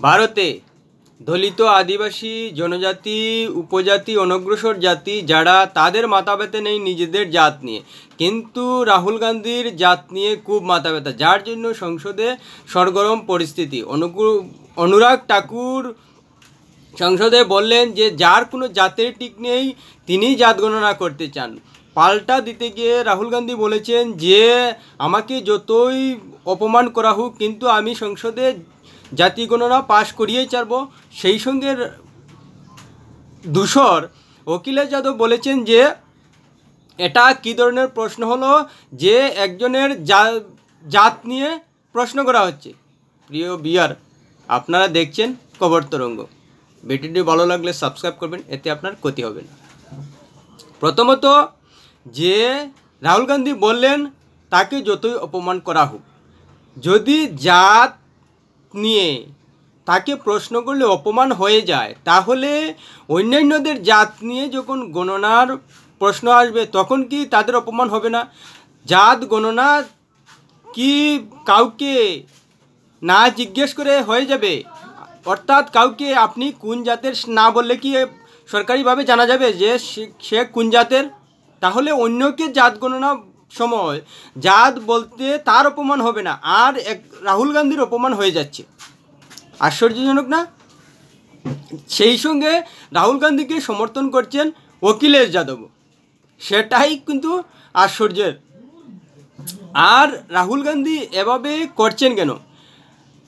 ভারতে দলিত আদিবাসী জনজাতি উপজাতি অনগ্রসর জাতি যারা তাদের মাথা ব্যথা নেই নিজেদের জাত নিয়ে, কিন্তু রাহুল গান্ধীর জাত নিয়ে খুব মাথা ব্যথা, যার জন্য সংসদে সরগরম পরিস্থিতি। অনুরাগ ঠাকুর সংসদে বললেন যে যার কোনো জাতের ঠিক নেই তিনি জাত গণনা করতে চান। পাল্টা দিতে গিয়ে রাহুল গান্ধী বলেছেন যে আমাকে যতই অপমান করা হোক কিন্তু আমি সংসদে জাতি গণনা পাশ করিয়েই ছাড়ব। সেই সঙ্গে দূষর অখিলেশ যাদব বলেছেন যে এটা কী ধরনের প্রশ্ন হলো যে একজনের জাত নিয়ে প্রশ্ন করা হচ্ছে। প্রিয় বিয়ার, আপনারা দেখছেন খবর তরঙ্গ। ভিডিওটি ভালো লাগলে সাবস্ক্রাইব করবেন, এতে আপনার ক্ষতি হবে না। প্রথমত যে রাহুল গান্ধী বললেন তাকে যতই অপমান করা হোক, যদি জাত নিয়ে তাকে প্রশ্ন করলে অপমান হয়ে যায়, তাহলে অন্যান্যদের জাত নিয়ে যখন গণনার প্রশ্ন আসবে তখন কি তাদের অপমান হবে না? জাত গণনা কি কাউকে না জিজ্ঞেস করে হয়ে যাবে? অর্থাৎ কাউকে আপনি কোন জাতের না বললে কি সরকারিভাবে জানা যাবে যে সে কোন জাতের? তাহলে অন্যকে জাত গণনা সময় জাত বলতে তার অপমান হবে না, আর রাহুল গান্ধীর অপমান হয়ে যাচ্ছে। আশ্চর্যজনক না? সেই সঙ্গে রাহুল গান্ধীকে সমর্থন করছেন অখিলেশ যাদব, সেটাই কিন্তু আশ্চর্যের। আর রাহুল গান্ধী এভাবে করছেন কেন?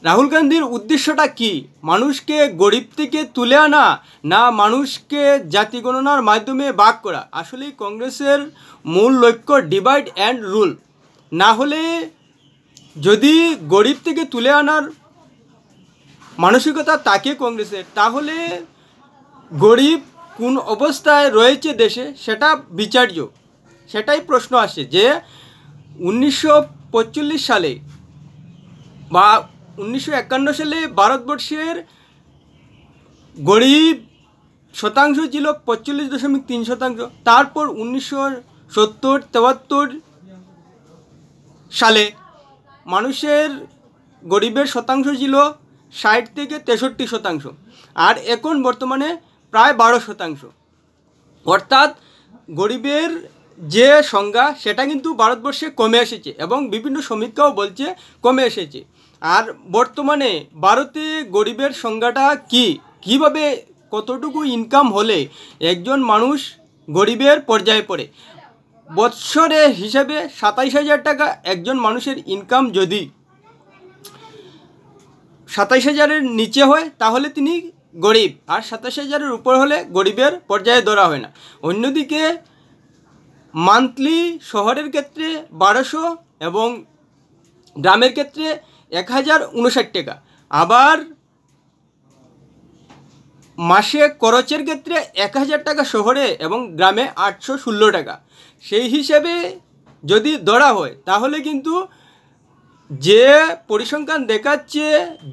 রাহুল গান্ধীর উদ্দেশ্যটা কি? মানুষকে গরিব থেকে তুলে আনা, না মানুষকে জাতি গণনার মাধ্যমে ভাগ করা? আসলেই কংগ্রেসের মূল লক্ষ্য ডিভাইড অ্যান্ড রুল। না হলে যদি গরিব থেকে তুলে আনার মানসিকতা থাকে কংগ্রেসের, তাহলে গরিব কোন অবস্থায় রয়েছে দেশে সেটা বিচার্য। সেটাই প্রশ্ন আসে যে 1945 সালে বা 1951 সালে ভারতবর্ষের গরিব শতাংশ ছিল 45.3%। তারপর 1970-73 সালে মানুষের গরিবের শতাংশ ছিল 60 থেকে 63%, আর এখন বর্তমানে প্রায় 12%। অর্থাৎ গরিবের যে সংজ্ঞা সেটা কিন্তু ভারতবর্ষে কমে এসেছে এবং বিভিন্ন সমীক্ষাও বলছে কমে এসেছে। আর বর্তমানে ভারতে গরিবের সংজ্ঞাটা কীভাবে কতটুকু ইনকাম হলে একজন মানুষ গরিবের পর্যায়ে পড়ে? বৎসরে হিসাবে 27,000 টাকা একজন মানুষের ইনকাম যদি 27,000-এর নিচে হয় তাহলে তিনি গরিব, আর 27,000-এর উপর হলে গরিবের পর্যায়ে ধরা হয় না। অন্যদিকে মান্থলি শহরের ক্ষেত্রে 1200 এবং গ্রামের ক্ষেত্রে 1,059 টাকা। আবার মাসে খরচের ক্ষেত্রে 1,000 টাকা শহরে এবং গ্রামে 816 টাকা। সেই হিসেবে যদি ধরা হয় তাহলে কিন্তু যে পরিসংখ্যান দেখাচ্ছে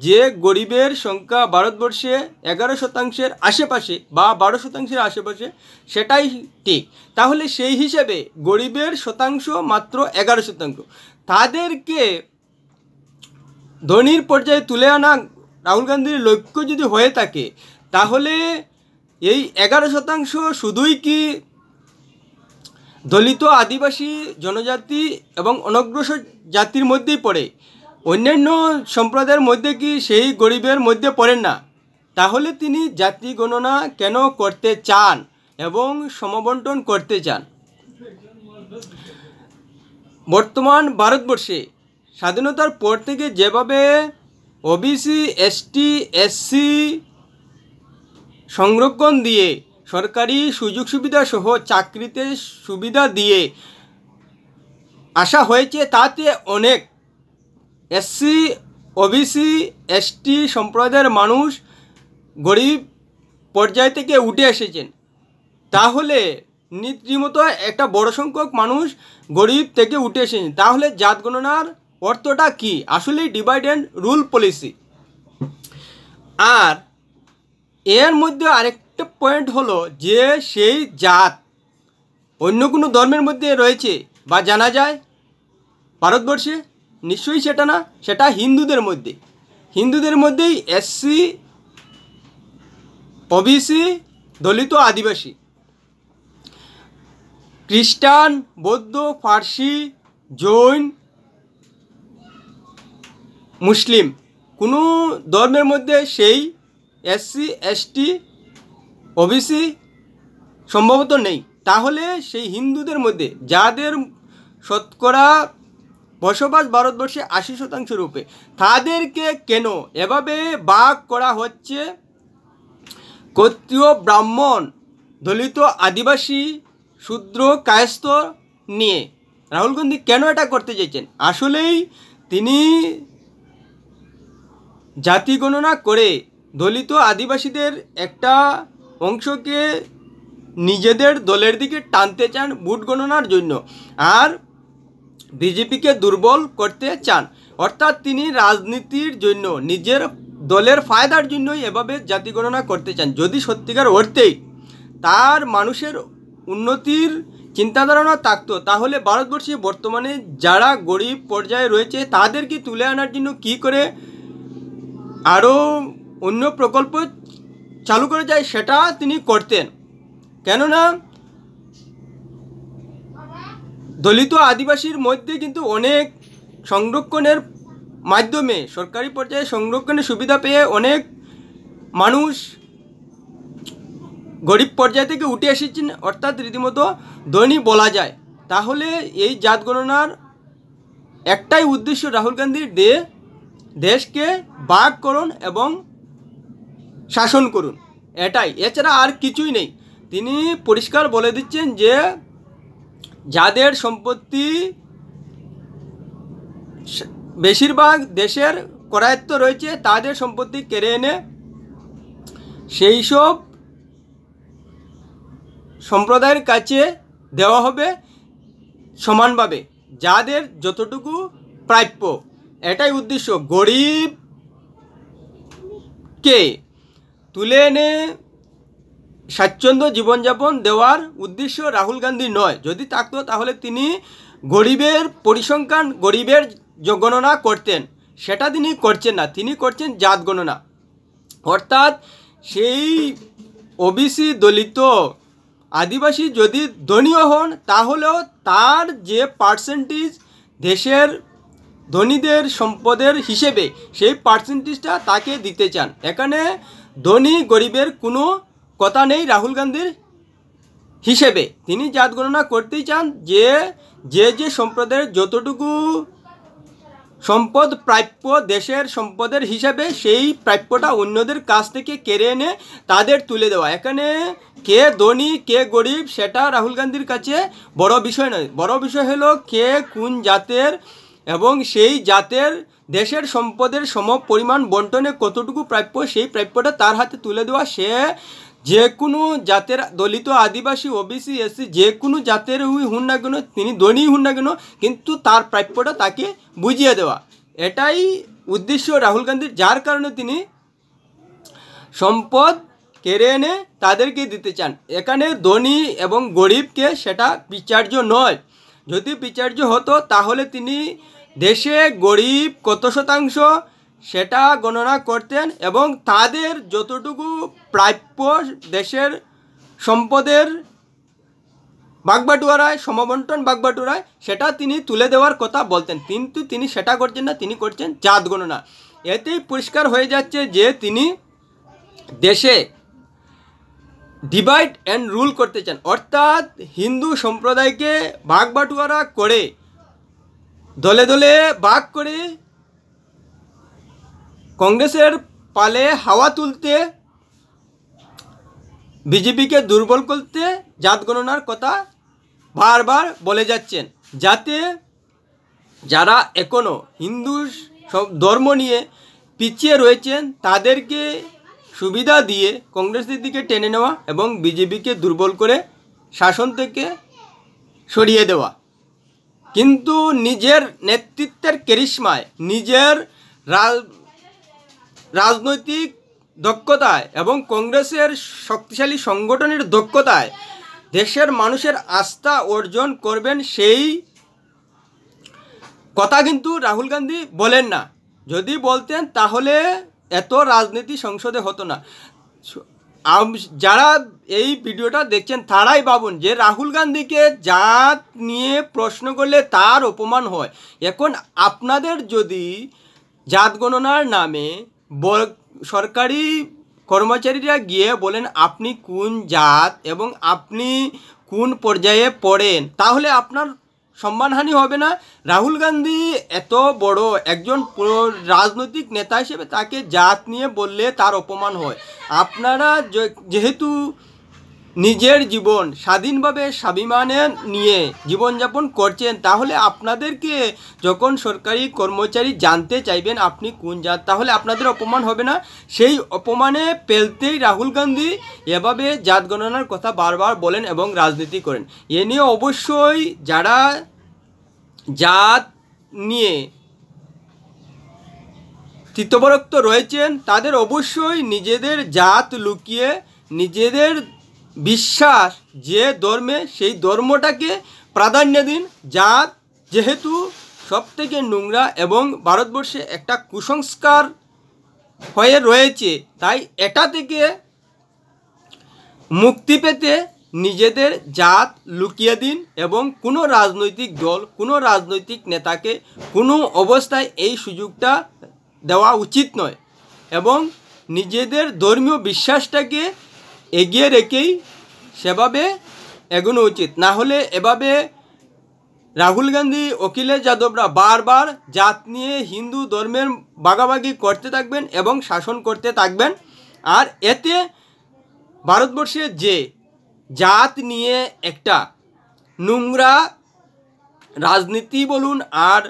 যে গরিবের সংখ্যা ভারতবর্ষে 11% আশেপাশে বা 12% আশেপাশে, সেটাই ঠিক। তাহলে সেই হিসেবে গরিবের শতাংশ মাত্র 11%। তাদেরকে ধনীর পর্যায়ে তুলে আনা রাহুল গান্ধীর লক্ষ্য যদি হয়ে থাকে, তাহলে এই 11% শুধুই কি দলিত আদিবাসী জনজাতি এবং অনগ্রসর জাতির মধ্যেই পড়ে? অন্যান্য সম্প্রদায়ের মধ্যে কি সেই গরিবের মধ্যে পড়েন না? তাহলে তিনি জাতি গণনা কেন করতে চান এবং সমবন্টন করতে চান? বর্তমান ভারতবর্ষে স্বাধীনতার পর থেকে যেভাবে ওবিসি, এসটি, এসসি সংরক্ষণ দিয়ে সরকারি সুযোগ সুবিধা সহ চাকরিতে সুবিধা দিয়ে আসা হয়েছে, তাতে অনেক এসসি, ওবিসি, এসটি সম্প্রদায়ের মানুষ গরিব পর্যায় থেকে উঠে এসেছেন। তাহলে রীতিমতো একটা বড় সংখ্যক মানুষ গরিব থেকে উঠে এসেছেন। তাহলে জাত গণনার অর্থটা কি? আসলে ডিভাইড অ্যান্ড রুল পলিসি। আর এর মধ্যে আরেকটা পয়েন্ট হলো যে সেই জাত অন্য কোনো ধর্মের মধ্যে রয়েছে বা জানা যায় ভারতবর্ষে? নিশ্চয়ই সেটা না, সেটা হিন্দুদের মধ্যে। হিন্দুদের মধ্যেই এসসি, ওবিসি, দলিত, আদিবাসী, খ্রিস্টান, বৌদ্ধ, ফার্সি, জৈন, মুসলিম, কোনো ধর্মের মধ্যে সেই এসসি, এসটি, ওবিসি সম্ভবত নেই। তাহলে সেই হিন্দুদের মধ্যে যাদের শতকরা বসবাস ভারতবর্ষে 80% রূপে, তাদেরকে কেন এভাবে ভাগ করা হচ্ছে ক্ষত্রিয়, ব্রাহ্মণ, দলিত, আদিবাসী, শূদ্র, কায়স্থ নিয়ে? রাহুল গান্ধী কেন এটা করতে চাইছেন? আসলেই তিনি জাতি গণনা করে দলিত আদিবাসীদের একটা অংশকে নিজেদের দলের দিকে টানতে চান ভোট গণনার জন্য, আর বিজেপিকে দুর্বল করতে চান। অর্থাৎ তিনি রাজনীতির জন্য, নিজের দলের ফায়দার জন্যই এভাবে জাতি গণনা করতে চান। যদি সত্যিকার অর্থেই তার মানুষের উন্নতির চিন্তাধারণা থাকতো, তাহলে ভারতবর্ষে বর্তমানে যারা গরিব পর্যায়ে রয়েছে তাদেরকে তুলে আনার জন্য কী করে আরও অন্য প্রকল্প চালু করে যায় সেটা তিনি করতেন। কেননা দলিত আদিবাসীর মধ্যে কিন্তু অনেক সংরক্ষণের মাধ্যমে, সরকারি পর্যায়ে সংরক্ষণের সুবিধা পেয়ে অনেক মানুষ গরিব পর্যায় থেকে উঠে এসেছেন, অর্থাৎ রীতিমতো ধনী বলা যায়। তাহলে এই জাত গণনার একটাই উদ্দেশ্য রাহুল গান্ধীর, দেশকে ভাগ করুন এবং শাসন করুন, এটাই, এছাড়া আর কিছুই নেই। তিনি পরিষ্কার বলে দিচ্ছেন যে যাদের সম্পত্তি বেশিরভাগ দেশের করায়ত্ত রয়েছে তাদের সম্পত্তি কেড়ে এনে সেই সব সম্প্রদায়ের কাছে দেওয়া হবে সমানভাবে, যাদের যতটুকু প্রাপ্য। এটাই উদ্দেশ্য। গরিবকে তুলে এনে স্বাচ্ছন্দ্য জীবনযাপন দেওয়ার উদ্দেশ্য রাহুল গান্ধী নয়। যদি থাকতো তাহলে তিনি গরিবের পরিসংখ্যান, গরিবের গণনা করতেন, সেটা তিনি করছেন না। তিনি করছেন জাত গণনা। অর্থাৎ সেই ওবিসি, দলিত, আদিবাসী যদি ধনীও হন, তাহলেও তার যে পার্সেন্টেজ দেশের ধনীদের সম্পদের হিসেবে, সেই পার্সেন্টেজটা তাকে দিতে চান। এখানে ধনী গরিবের কোনো কথা নেই রাহুল গান্ধীর হিসেবে। তিনি জাত গণনা করতেই চান যে যে সম্প্রদায়ের যতটুকু সম্পদ প্রাপ্য দেশের সম্পদের হিসাবে, সেই প্রাপ্যটা অন্যদের কাছ থেকে কেড়ে এনে তাদের তুলে দেওয়া। এখানে কে ধনী কে গরিব সেটা রাহুল গান্ধীর কাছে বড় বিষয় নয়। বড় বিষয় হলো কে কোন জাতের এবং সেই জাতের দেশের সম্পদের সম পরিমাণ বন্টনে কতটুকু প্রাপ্য, সেই প্রাপ্যটা তার হাতে তুলে দেওয়া। সে যে কোনো জাতের, দলিত, আদিবাসী, ওবিসি, এসসি, যে কোনো জাতের হন না কেন, তিনি ধনী হন না কেন, কিন্তু তার প্রাপ্যটা তাকে বুঝিয়ে দেওয়া, এটাই উদ্দেশ্য রাহুল গান্ধীর। যার কারণে তিনি সম্পদ কেড়ে এনে তাদেরকে দিতে চান। এখানে ধনী এবং গরিবকে সেটা বিচার্য নয়। যদি বিচার্য হতো তাহলে তিনি দেশে গরিব কত শতাংশ সেটা গণনা করতেন এবং তাদের যতটুকু প্রাপ্য দেশের সম্পদের ভাগবাটুয়ারায়, সমবন্টন ভাগবাটুয়ারায়, সেটা তিনি তুলে দেওয়ার কথা বলতেন। কিন্তু তিনি সেটা করছেন না, তিনি করছেন জাত গণনা। এতেই পরিষ্কার হয়ে যাচ্ছে যে তিনি দেশে ডিভাইড অ্যান্ড রুল করতে চান। অর্থাৎ হিন্দু সম্প্রদায়কে ভাগবাটুয়ারা করে, দলে দলে ভাগ করে কংগ্রেসের পালে হাওয়া তুলতে, বিজেপিকে দুর্বল করতে জাত গণনার কথা বারবার বলে যাচ্ছেন, যাতে যারা এখনও হিন্দু ধর্ম নিয়ে পিছিয়ে রয়েছেন তাদেরকে সুবিধা দিয়ে কংগ্রেসের দিকে টেনে নেওয়া এবং বিজেপিকে দুর্বল করে শাসন থেকে সরিয়ে দেওয়া। কিন্তু নিজের নেতৃত্বের ক্যারিশমায়, নিজের রাজনৈতিক দক্ষতায় এবং কংগ্রেসের শক্তিশালী সংগঠনের দক্ষতায় দেশের মানুষের আস্থা অর্জন করবেন, সেই কথা কিন্তু রাহুল গান্ধী বলেন না। যদি বলতেন তাহলে এত রাজনীতি সংসদে হতো না। যারা এই ভিডিওটা দেখছেন তারাই ভাবুন যে রাহুল গান্ধীকে জাত নিয়ে প্রশ্ন করলে তার অপমান হয়। এখন আপনাদের যদি জাত গণনার নামে সরকারি কর্মচারীরা গিয়ে বলেন আপনি কোন জাত এবং আপনি কোন পর্যায়ে পড়েন, তাহলে আপনার সম্মানহানি হবে না? রাহুল গান্ধী এত বড় একজন রাজনৈতিক নেতা হিসেবে তাকে জাত নিয়ে বললে তার অপমান হয়। আপনারা যেহেতু নিজের জীবন স্বাধীনভাবে স্বাভিমানে নিয়ে জীবনযাপন করছেন, তাহলে আপনাদেরকে যখন সরকারি কর্মচারী জানতে চাইবেন আপনি কোন জাত, তাহলে আপনাদের অপমান হবে না? সেই অপমানে পেলতেই রাহুল গান্ধী এভাবে জাত গণনার কথা বারবার বলেন এবং রাজনীতি করেন। এ নিয়ে অবশ্যই যারা জাত নিয়ে তীতবরক্ত রয়েছেন তাদের অবশ্যই নিজেদের জাত লুকিয়ে নিজেদের বিশ্বাস যে ধর্মে সেই ধর্মটাকে প্রাধান্য দিন। জাত যেহেতু সবথেকে নোংরা এবং ভারতবর্ষে একটা কুসংস্কার হয়ে রয়েছে, তাই এটা থেকে মুক্তি পেতে নিজেদের জাত লুকিয়ে দিন এবং কোনো রাজনৈতিক দল কোনো রাজনৈতিক নেতাকে কোনো অবস্থায় এই সুযোগটা দেওয়া উচিত নয় এবং নিজেদের ধর্মীয় বিশ্বাসটাকে এগিয়ে রেখেই সেভাবে এগোনো উচিত। না হলে এভাবে রাহুল গান্ধী অখিলেশ যাদবরা বারবার জাত নিয়ে হিন্দু ধর্মের ভাগাভাগি করতে থাকবেন এবং শাসন করতে থাকবেন। আর এতে ভারতবর্ষে যে জাত নিয়ে একটা নোংরা রাজনীতি বলুন আর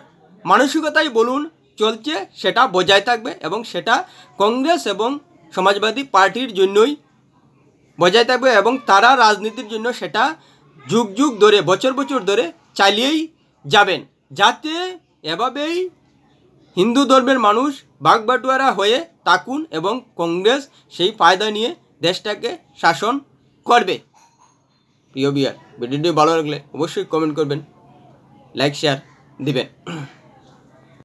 মানসিকতাই বলুন চলছে, সেটা বজায় থাকবে এবং সেটা কংগ্রেস এবং সমাজবাদী পার্টির জন্যই বজায় থাকবে এবং তারা রাজনীতির জন্য সেটা যুগ যুগ ধরে বছর বছর ধরে চালিয়েই যাবেন, যাতে এভাবেই হিন্দু ধর্মের মানুষ বাগবাটুয়ারা হয়ে থাকুন এবং কংগ্রেস সেই ফায়দা নিয়ে দেশটাকে শাসন করবে। প্রিয় ভিউয়ার, ভিডিওটি ভালো লাগলে অবশ্যই কমেন্ট করবেন, লাইক শেয়ার দিবেন।